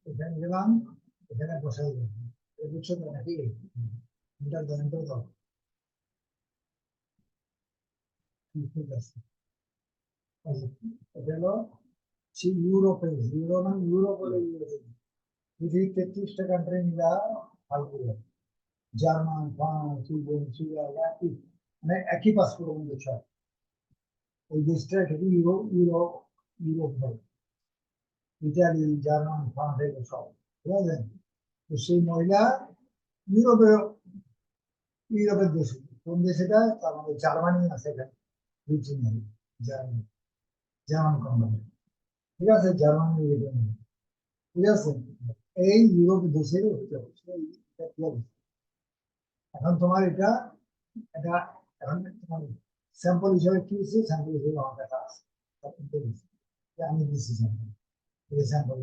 এখানে গেলাম, এখানে বসাই দিলাম। বুঝছো তো নাকি? এটা জয়েন করে দাও। ঠিক আছে। এটা হলো সেই ইউরোপে, ইউরো মানে ইউরোপ বলে ইউরোপে পৃথিবীর 33টা কান্ট্রি মিলা ভাগ করে, জার্মান, ফ্রান্স, সুইডেন, সুইজারল্যান্ড, একই মানে একই পাসপোর্টের মধ্যে সব। ওই দেশটা এটাকে ইউরোপ ইউরোপ বলে। ইটালি, জার্মান, ফ্রান্স এগুলো সব, ঠিক আছে? তো সেই মহিলা ইউরোপে, ইউরোপের দেশে কোন দেশেটা, তার মধ্যে জার্মানি আছে এখানে, ব্রিটেন, জার্মানি, জার্মান কোম্পানি, ঠিক আছে, জার্মানি, ব্রিটেন, ঠিক আছে। এই ইউরোপ দেশের হতে হবে এটা কি হবে? এখন তোমার এটা এটা এখন তোমার স্যাম্পল হিসেবে কি হচ্ছে, স্যাম্পল হিসেবে আমার কাছে আছে, আমি দিচ্ছি স্যাম্পল, এই স্যাম্পল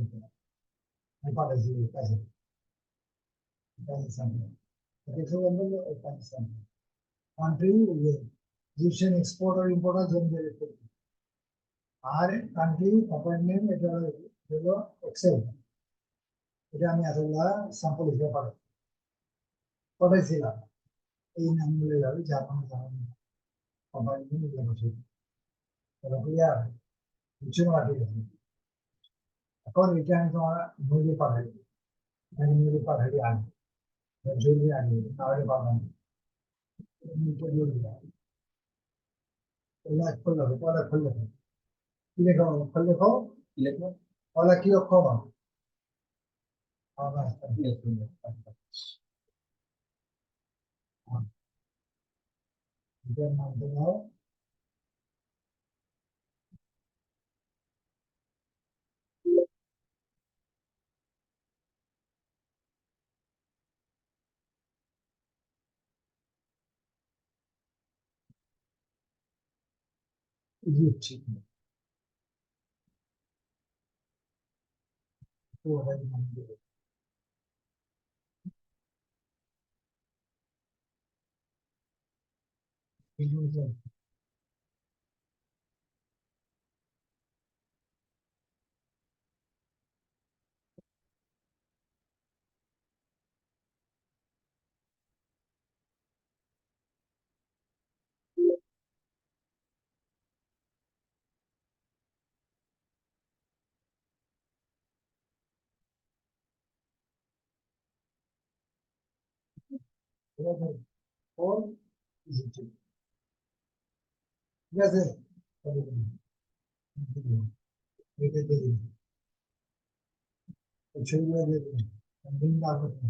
আমি পাঠাইছি কাছে, স্যাম্পল দেখে বলবো যে sample country, Egyptian exporter importer general, আর কান্ট্রি অ্যাপয়েন্টমেন্ট এটা হলো এক্সেল। এটা আমি এতগুলা স্যাম্পল হিসেবে পাঠাইছিলাম। এই নামগুলো যাবে জাপানি জাপানি অ্যাপয়েন্টমেন্ট এগুলো বসে তাহলে ক্লিয়ার, কিছু না ঠিক আছে। এখন এটা আমি তোমার মেইলে পাঠাই, আমি মেইলে পাঠাই আনি, জরুরি আনি, তাহলে পাঠান খুললে হবে, পয়লা খুললে হবে। কি লেখো, খুললে খাও, কি লেখো, পয়লা কি অক্ষর আবার এটার নাম দাও ইজিপ্ট। ওটার নাম দেবে ইজিপ্ট। ফোর ইজিপ্ট, ঠিক আছে। এটা দিয়ে দিন, ছবিগুলো দিয়ে দিন, দিন বার করতে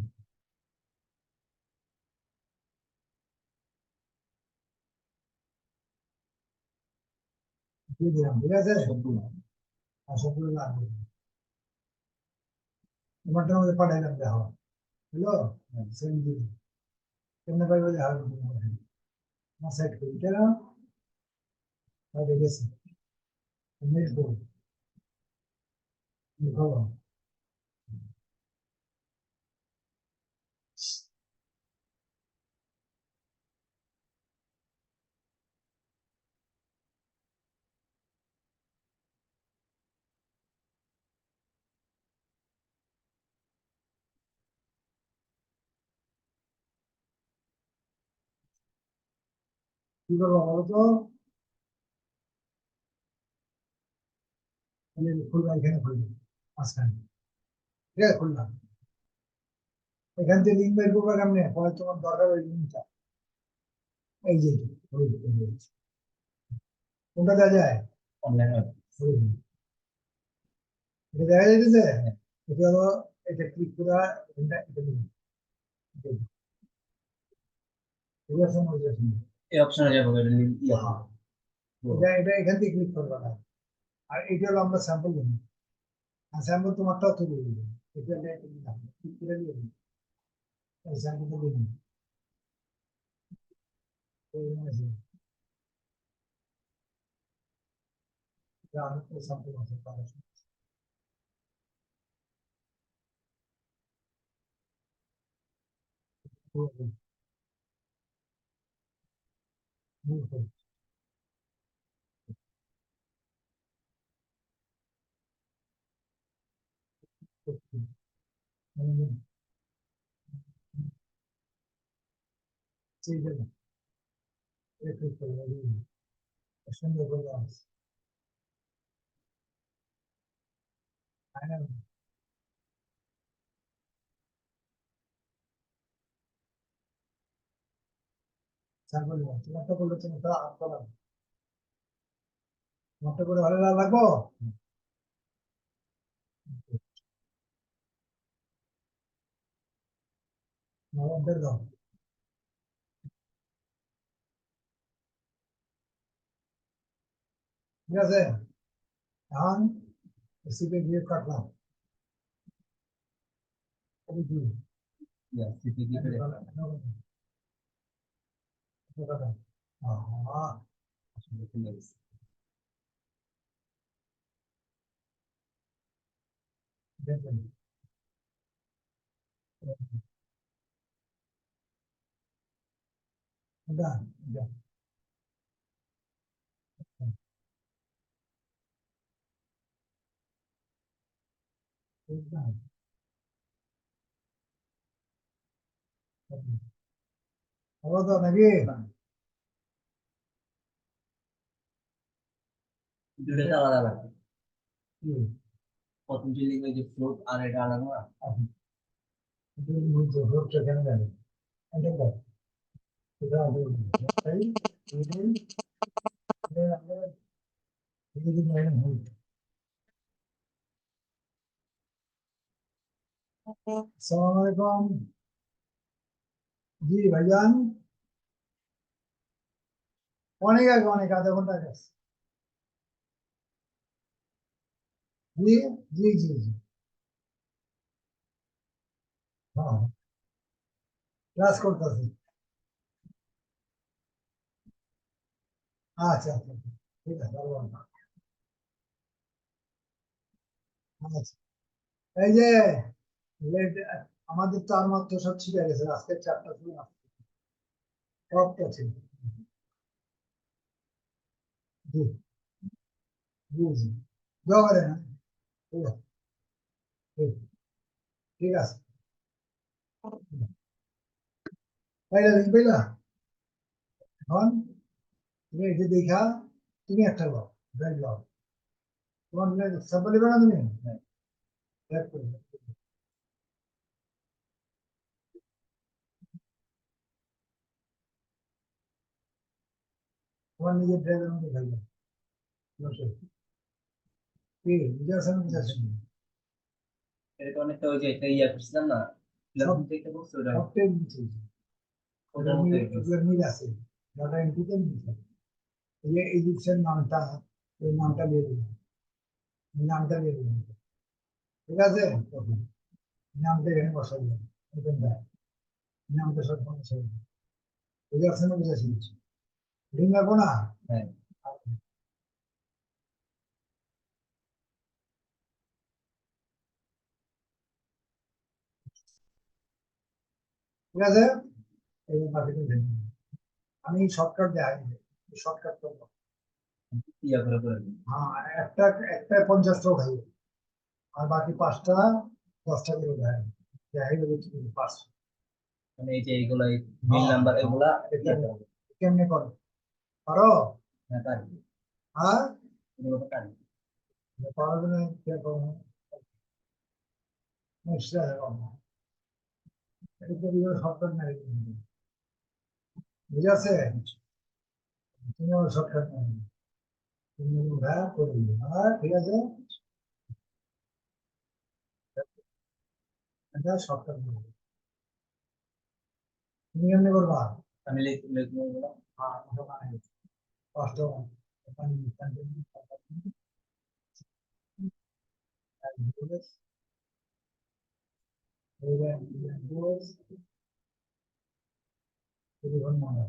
দিয়ে দিলাম, ঠিক আছে সবগুলো, আর সবগুলো লাগবে তোমারটার মধ্যে পাঠাইলাম, দেখো হলো, সেম দিন কেমনে পাইবো যে আর আমার সাইড করি কেন গেছে মিট করবো খবর। কি করবো বলো তো, খুলবা, এখানে খুলবো মাঝখানে, ঠিক আছে খুললাম। এখান থেকে লিঙ্ক বের করবো কেমনে, পরে তোমার দরকার ওই লিঙ্কটা, এই যে কোনটা দেওয়া যায় অনলাইনে, এটা দেখা যাইতেছে, এটা হলো, এটা ক্লিক করা, এটা দিন। ঠিক আছে, এই অপশনে যাবো, এটা এটা এখান থেকে ক্লিক করবা না। আর এটা হলো আমরা স্যাম্পল দিই, আর স্যাম্পল তোমারটাও তুলে দিবে, এটা ক্লিক করে দিয়ে দিই, এই স্যাম্পলটা দিয়ে দিই, আমি স্যাম্পল আছে ঠিক আছে, একটু সুন্দর করে আছে। তোমারটা করলে তুমি তো আট করা, তোমারটা করে ভালো লাগবো। নভেম্বর দাও, ঠিক আছে। এখন সিপে গিয়ে কাটলাম, এটা কি? সিপে গিয়ে কাটা। আহা, দেখবেন। এটা, এটা, এটা, হলো তো নাকি? দুটো আলাদা আলাদা। কি? প্রথম যদি ওই যে ফ্লোট আর এটা আলাদা না? ফ্লোটটা কেন জানি? এটা তো, এটা আলাদা। তাই, এটাই, এটা আলাদা। এটা যদি হয় না, হয়। अस्सलाम वालेकुम। जी भाईजान, অনেক আধা ঘন্টা গেছে। জি, জি, জি, জি। হ্যাঁ, ক্লাস করতেছি। আচ্ছা, আচ্ছা, ঠিক আছে, ভালো ভালো। আচ্ছা, এই যে লেট, আমাদের তো আর মাত্র সব শিখে গেছে, আজকে চারটা শুরু সব তো ছিল। জি, জি, জি, দোয়া করেন, হ্যাঁ? ঠিক আছে, ঠিক, ঠিক আছে। পাইলা লিঙ্ক পাইলা? এখন তুমি এটা দেখা তুমি একটা লও, ড্রাইভ লও। তোমার সাবল লিবে না তুমি? হ্যাঁ, ড্রাইভ করবে। তোমার নিজের ড্রাইভের মধ্যে থাকবে। কি বুঝে আসেন, বুঝে আসেন? এটা অনেকটা ওই যে একটা ইয়া করছিলাম না, সব থেকে বলছো ওটা সবটাই নিচে, ওটা ওগুলো মিল আছে, ডাটা এন্ট্রিতে মিল আছে। এই যে ইজিপশিয়ান নামটা, এই নামটা দিয়ে দিলাম, এই নামটা দিয়ে দিলাম, ঠিক আছে। নামটা এখানে বসাই দিলাম, ওপেন দেয়, নামটা সব বসাই দিলাম, বুঝে আসেন না, বুঝে আসেন? লিঙ্ক রাখবো না? হ্যাঁ, ঠিক আছে। এই মার্কেটিং, আমি শর্টকাট দেখাই, শর্টকাট করবো। ইয়া করে করে হ্যাঁ, একটা একটা 50 টাকা খাইবে, আর বাকি 5টা 10 টাকা করে দেয়, দেখাই দেবে তুমি 500। মানে এই যে এইগুলা বিল নাম্বার এগুলা ইয়া করবে। কেমনে করো, পারো? হ্যাঁ, পারি। হ্যাঁ, এগুলো তো পারি। পারার জন্য কি করবো? নিশ্চয় করবো, এটা তো বিয়ের শর্টকাট নাই, বুঝে আছে? তুমিও শর্টকাট নাই, তুমি ওরা করে দিবে, হ্যাঁ, ঠিক আছে। এটা শর্টকাট নেই, তুমি কেমনে করবা? আমি লিখবো এগুলো। হ্যাঁ, দোকানে কষ্ট, দোকানে টেলিফোন নাম্বার,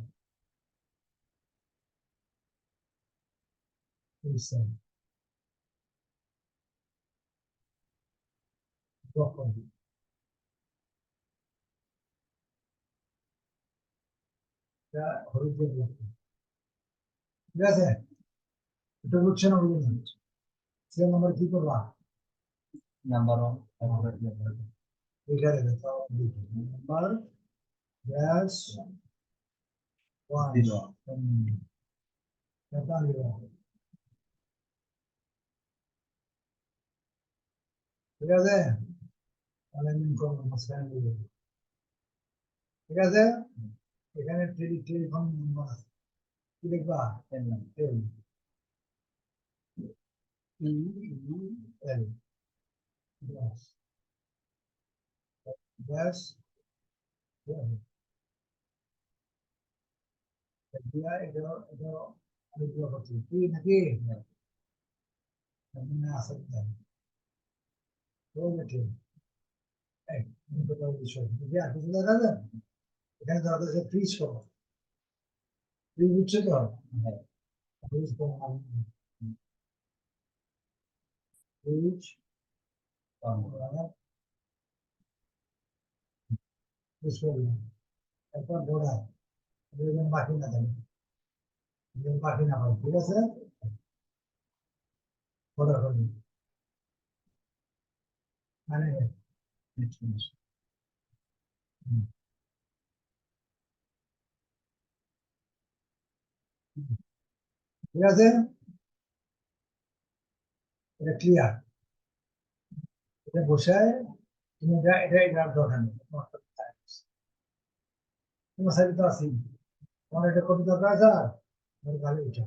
হলুদ দিয়ে দিলাম। ঠিক আছে, এটা বুঝছে না, বুঝে সিরিয়াল নাম্বার কি করবা? নাম্বার 1 এখানে দেখো নাম্বার ড্যাশ 1 0 এটা নিব ঠিক আছে তাহলে আমি কোন মাসখানে নিব ঠিক আছে এখানে টেলিফোন নাম্বার আছে কি লিখবা 10 এল ড্যাশ ড্যাশ দিয়া এটা আমি দিও করছি কি নাকি আমি না আসলে ওকে এই নিকটার বিষয় যদি আর কিছু দেখা যায় এখানে তো আমাদের ফ্রিজ করো ফ্রিজ হচ্ছে তো হ্যাঁ ফ্রিজ করো ফ্রিজ ফ্রিজ করলাম একবার ধরা দুজন বাকি না থাকে দুজন বাকি না হয় ঠিক আছে ধরা করবি মানে ঠিক আছে এটা ক্লিয়ার এটা বসায় তুমি এটা দরকার নেই তোমার সাইডে তো আছি তোমার এটা কপি দরকার আছে আর আমার ভালো এটা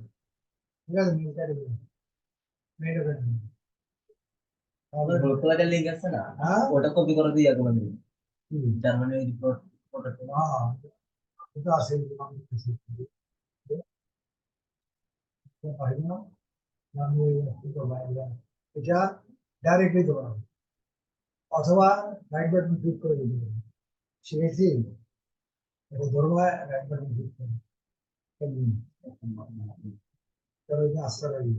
ঠিক আছে মেলটা দেবো মেলটা দেবো তাহলে গ্রুপে লিংক আছে না হ্যাঁ ওটা কপি করে দিয়ে করে দিন কি? জার্মানি রিপোর্ট হ্যাঁ এটা আছে পারি না আমি এটা ডাইরেক্টলি দেবো অথবা রাইট বাটন ক্লিক করে দিতে শিখেছি এটা ধরবো রাইট বাটন ক্লিক করে তবে এটা আসতে পারি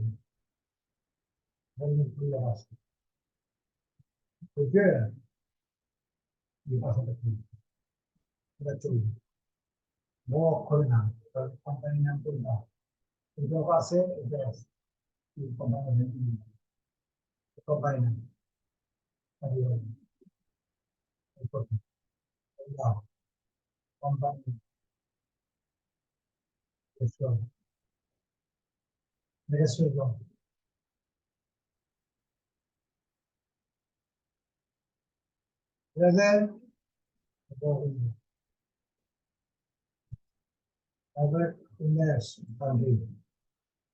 খুলে আসবে ওকে এই পাশাটা খুলবে এটা চলবে বড় অক্ষরে নাম কোম্পানির নাম কোনটা এটাও আছে এটা আছে কোম্পানি নাম কোম্পানি ঠিক আছে তারপরে ইন্ডিয়াস কান্ট্রি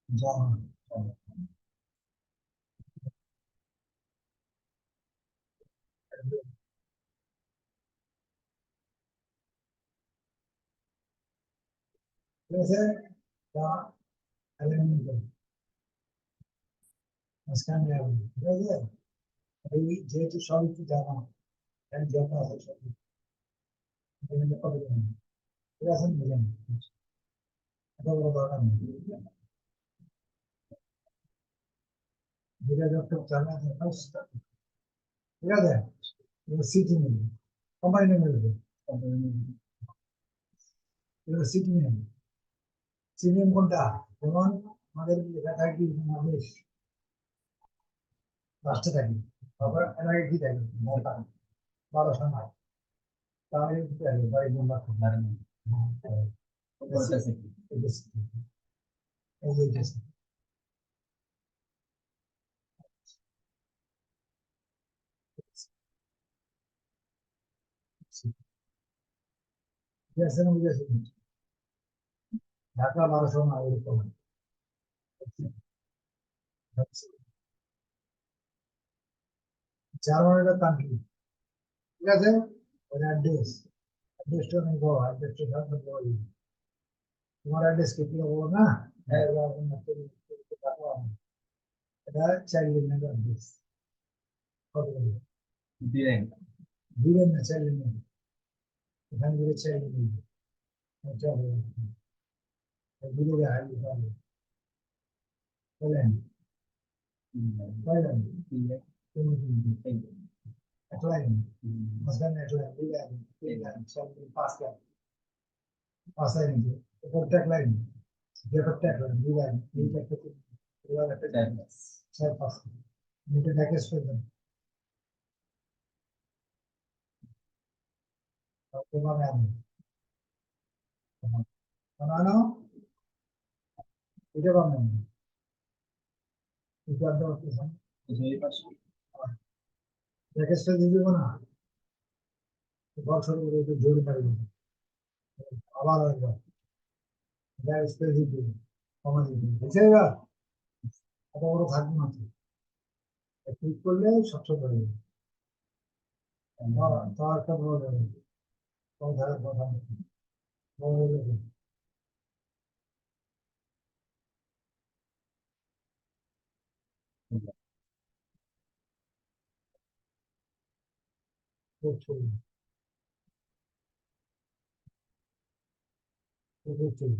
জার্মান ঠিক আছে তা এলিমেন্ট মাঝখানে ঠিক আছে এই যেহেতু সব একটু জানা এর জন্য আছে সব এখানে কবে জানা ঠিক আছে বুঝেন এত বড় দরকার নেই যেটা যত জানা দরকার ঠিক আছে এবার সিটি নেই কোম্পানি নেই নেবে এবার সিটি নেই সিনিয়ম কোনটা যেমন আমাদের লেখা থাকে বাংলাদেশ রাষ্ট্রে থাকি তারপর এলাকায় কি থাকে 1200 নয় তাহলে কি থাকে বাড়ি নম্বর ঢাকা 1200 না এরকম জার্মানির কান্ট্রি ঠিক আছে ওর অ্যাড্রেসটা আমি বড় অ্যাড্রেসটা বড় তোমার অ্যাড্রেস কি বলো না এটা চাইল্ড অ্যাড্রেস কত দিলেন দিবেন না চাইল্ড এখানে দিলে চাইল্ড দিলে হাইলি পাবে বলেন বলেন এক লাইন মাঝখানে এক লাইন দুই লাইন তিন লাইন চার লাইন পাঁচ লাইন প্রত্যেক লাইন প্রত্যেক লাইন দুই লাইন দুই একটা চার পাঁচ মিনিটে প্যাকেজ করে দেন তোমার নাম বানানো এটা বানানো এটা আনতে পারতেছেন এই পাশে প্যাকেজটা দিয়ে দেবো না বছর করে একটু জোরে পারবে আবার একবার এটা স্পেস দিয়ে দেবো কমা দিয়ে দেবো বুঝছে এবার এত বড় থাকবে না ক্লিক করলে সবসময় ধরে যাবে তো একটা বড় যাবে কম থাকার কথা নেই বড় হয়ে যাবে খুব ছবি খুব ছবি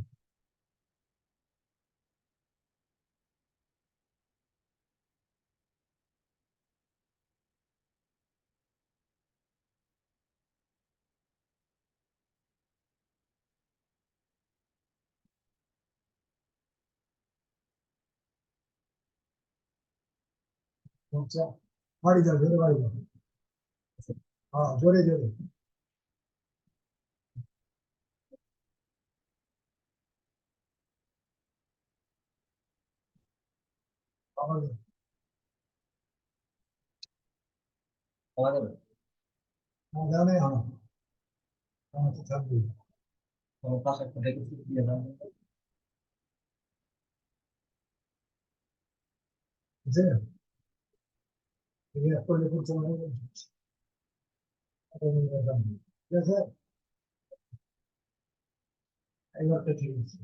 বাড়ি যাও জোরে বাড়ি যাও হ্যাঁ জোরে জোরে আমাদের আমাদের জানে আমার আমার তো থাকবে আমার পাশে একটা দেখেছি দিয়ে দাও বুঝলেন তুমি করলে করতে পারবে ঠিক আছে এইবারটা ঠিক আছে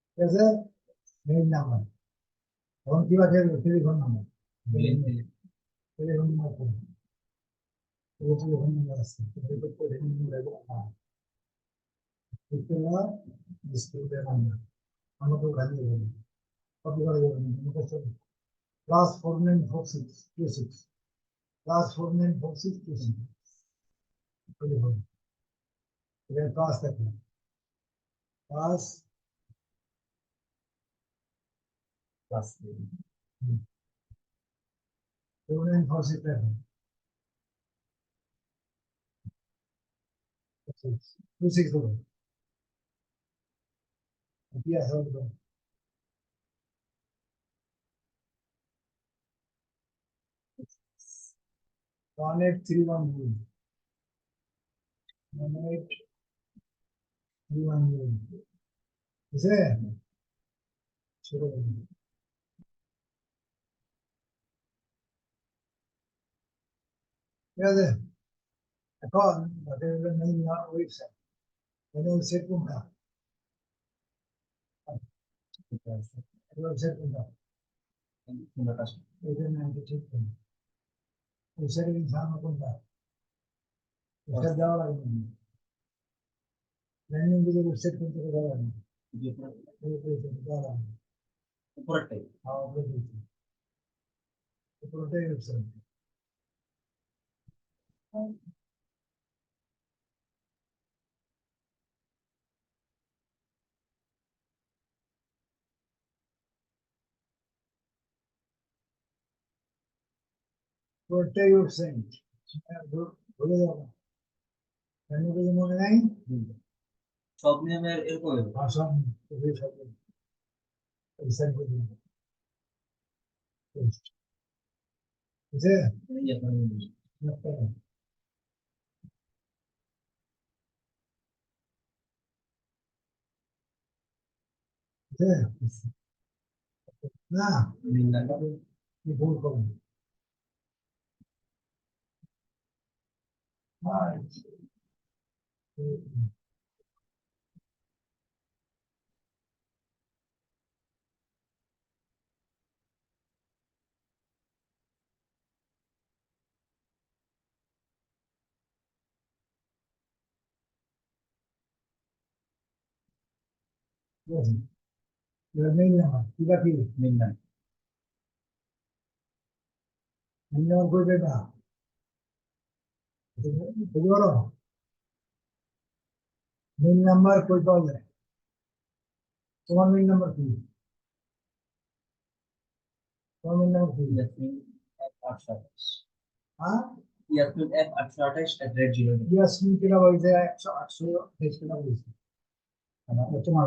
ঠিক আছে মেইন নাম্বার এখন কিবা টেলিফোন নাম্বার মিলিয়ে দিলে টেলিফোন নাম্বার টেলিফোন নাম্বার আছে টেলিফোন নাম্বার ডিসপ্লে নাম্বার আমাকে ওখানে কপি করে দেবেন +494626 +494626 টেলিফোন এখানে ক্লাস থাকে ক্লাস ক্লাস 4946 থাকে 26 ধরুন কি আছে বলুন 18310 18310 বুঝলে শুরু করুন ঠিক আছে এখন তাদের মেইন ওয়েবসাইট ওয়েবসাইট কোনটা ঠিক আছে ওয়েবসাইট কোনটা সুন্দর কাজ এটা নাইনটি ঠিক ওয়েবসাইটের ইনফর্ম কোনটা ওয়েবসাইট দেওয়া লাগবে ল্যান্ডিং পেজের ওয়েবসাইট কোনটা দেওয়া লাগবে দেওয়া লাগবে উপরেরটাই পুরোটাই ওয়েবসাইট পুরোটাই ওয়েবসাইট ভুলে যাবো ল্যান্ডিং পেজে মনে নাই সব নিয়মের এরকম আর সব ওয়েবসাইট বুঝে বুঝে না কি ভুল করুন মেইন নাম্বার ঠিক আছে মিললাম মেইন নাম্বার করবে না বুঝতে পারো মেইন নাম্বার কই পাওয়া যায় তোমার মেইন নাম্বার কি কোম্পানির নাম কি? ইয়াসমিন F 828 হ্যাঁ, ইয়াসমিন F 828 @gmail.com ইয়াসমিন কিনা বলছে 100 800 দেশ কিনা বলছে তোমার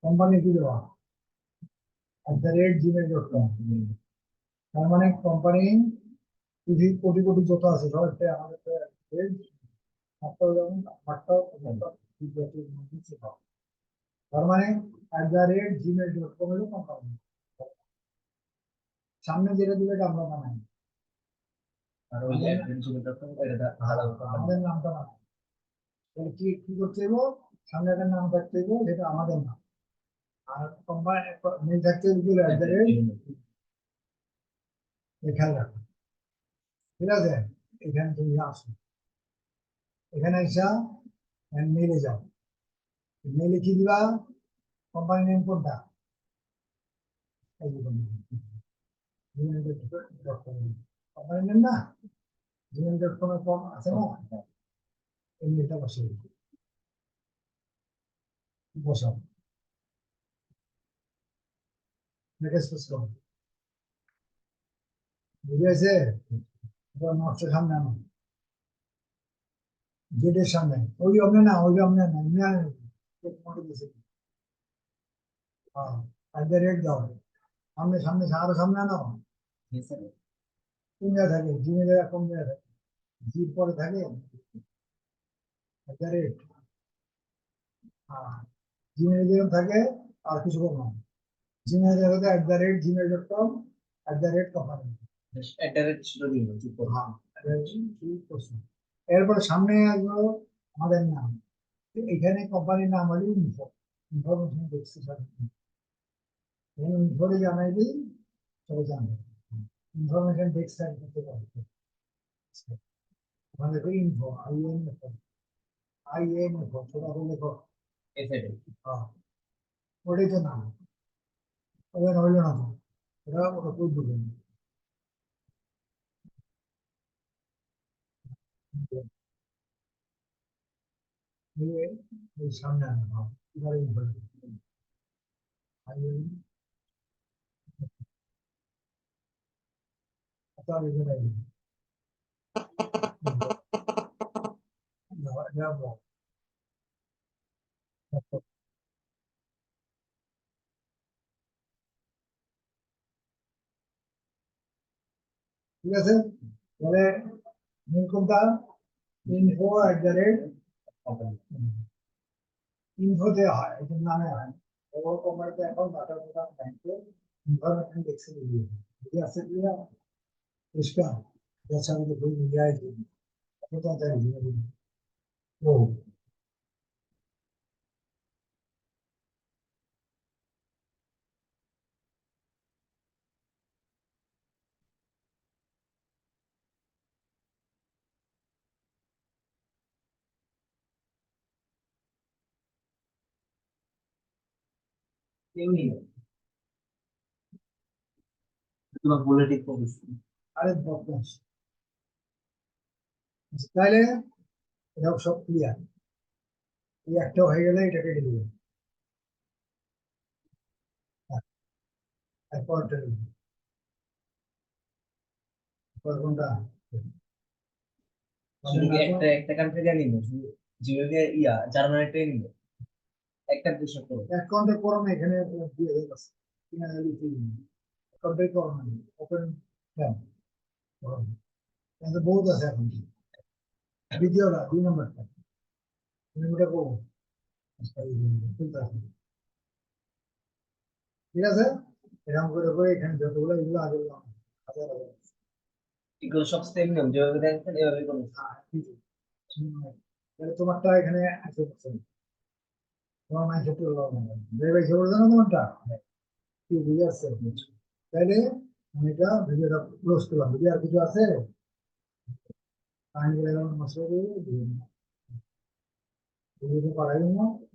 কোম্পানি কি দেওয়া @gmail.com। তার মানে কোম্পানি পৃথিবীর কোটি কোটি যত আছে সবাই আমাদের তার মানে @gmail.com হলো কোম্পানি। সামনে যেটা দিবে এটা আমরা বানাই, আর ওই @gmail.com এটা আলাদা কোম্পানি আমাদের নামটা বানাই। তাহলে কি কি করতে হইব, সামনে একটা নাম থাকতে হইব, সেটা আমাদের নাম। আর কোম্পানি মেল থাকতে হইব খেয়াল রাখো, ঠিক আছে? এখানে তুমি আসো, এখানে এসা মেলে যাও, মেলে কি দিবা, কোম্পানি নেম কোনটা, কোম্পানি নেম না, gmail.com এর ফর্ম আছে না, এই মেলটা বসে বসাও, স্পেস করো, বুঝে আছে? নকশা সামনে আনো, গেটের সামনে, ওই অমনে না, ওই অমনে না, এমনি আনো, মনে দিয়েছে, @, দাও, সামনে সামনে আরো সামনে আনো। কোন জায়গায় থাকে জিমেলের, কোন জায়গায় থাকে, জির পরে থাকে @, জিমেল যেরকম থাকে আর কিছু করবো না, জিমেল জায়গাতে @gmail.com কোম্পানি। ছিল দিন চুপ করো হ্যাঁ, এরপরে সামনে আসলো আমাদের নাম, এখানে কোম্পানির নাম হলো ইনফরমেশন ডেস্ক, ইনফোরে জানাই দিই, সবাই জানবে ইনফরমেশন ডেস্ক করতে পারবে। ওখানে দেখো ইনফো, IN ছোটা করে লেখো, এসএডে হ্যাঁ, ওটাই তো নাম, ওটা হইলো না তো, ওটা ওটা খুব বুঝবেন। এই সামনে আনো, এবারে ইনফো, IN, তাহলে এখানে যাবো, ঠিক আছে? তাহলে মেল কোনটা, info@, ইনফোতে হয়, এটার নামে হয়, বড় কোম্পানিতে এখন টাটা ব্যাংকে ইনফরমেশন ডেস্ক দিয়ে বুঝে আসছে কি না, পরিষ্কার, যার সাথে বই মিলে আছে, কত তাড়াতাড়ি ও এমনি তোমার বলে ঠিক করিস আরে বদমাস, তাহলে এটাও সব ক্লিয়ার, এই একটা হয়ে গেলে এটা কেটে দিবে, এরপর কোনটা, শুধু কি একটা একটা কান্ট্রি জানি না শুধু জিওকে ইয়া জার্মানিটাই নিল একটা দেশ করো অ্যাকাউন্টে করো না, এখানে দিয়ে হয়ে গেছে, কিনা লিখে দিন, অ্যাকাউন্টে করো না, ওপেন হ্যাঁ করো না। কিন্তু বহুত আছে এখন, দ্বিতীয়টা 2 নম্বরটা, তুমি ওটা করো, ঠিক আছে? এরকম করে করে এখানে যতগুলো এগুলো আগে হাজার হাজার, এগুলো সব সেম নিয়ম যেভাবে দেখেন এভাবে করুন ঠিক আছে? তাহলে তোমারটা এখানে 100%, তোমার মাইন্ড সেট ভেবে বলছো না তোমারটা, কি বুঝে আসছে? তাইলে আমি এটা ভিডিওটা ক্লোজ করলাম, যদি আর কিছু আছে কাহিনী মশলা দিয়ে ভিডিওটা পাঠাই না।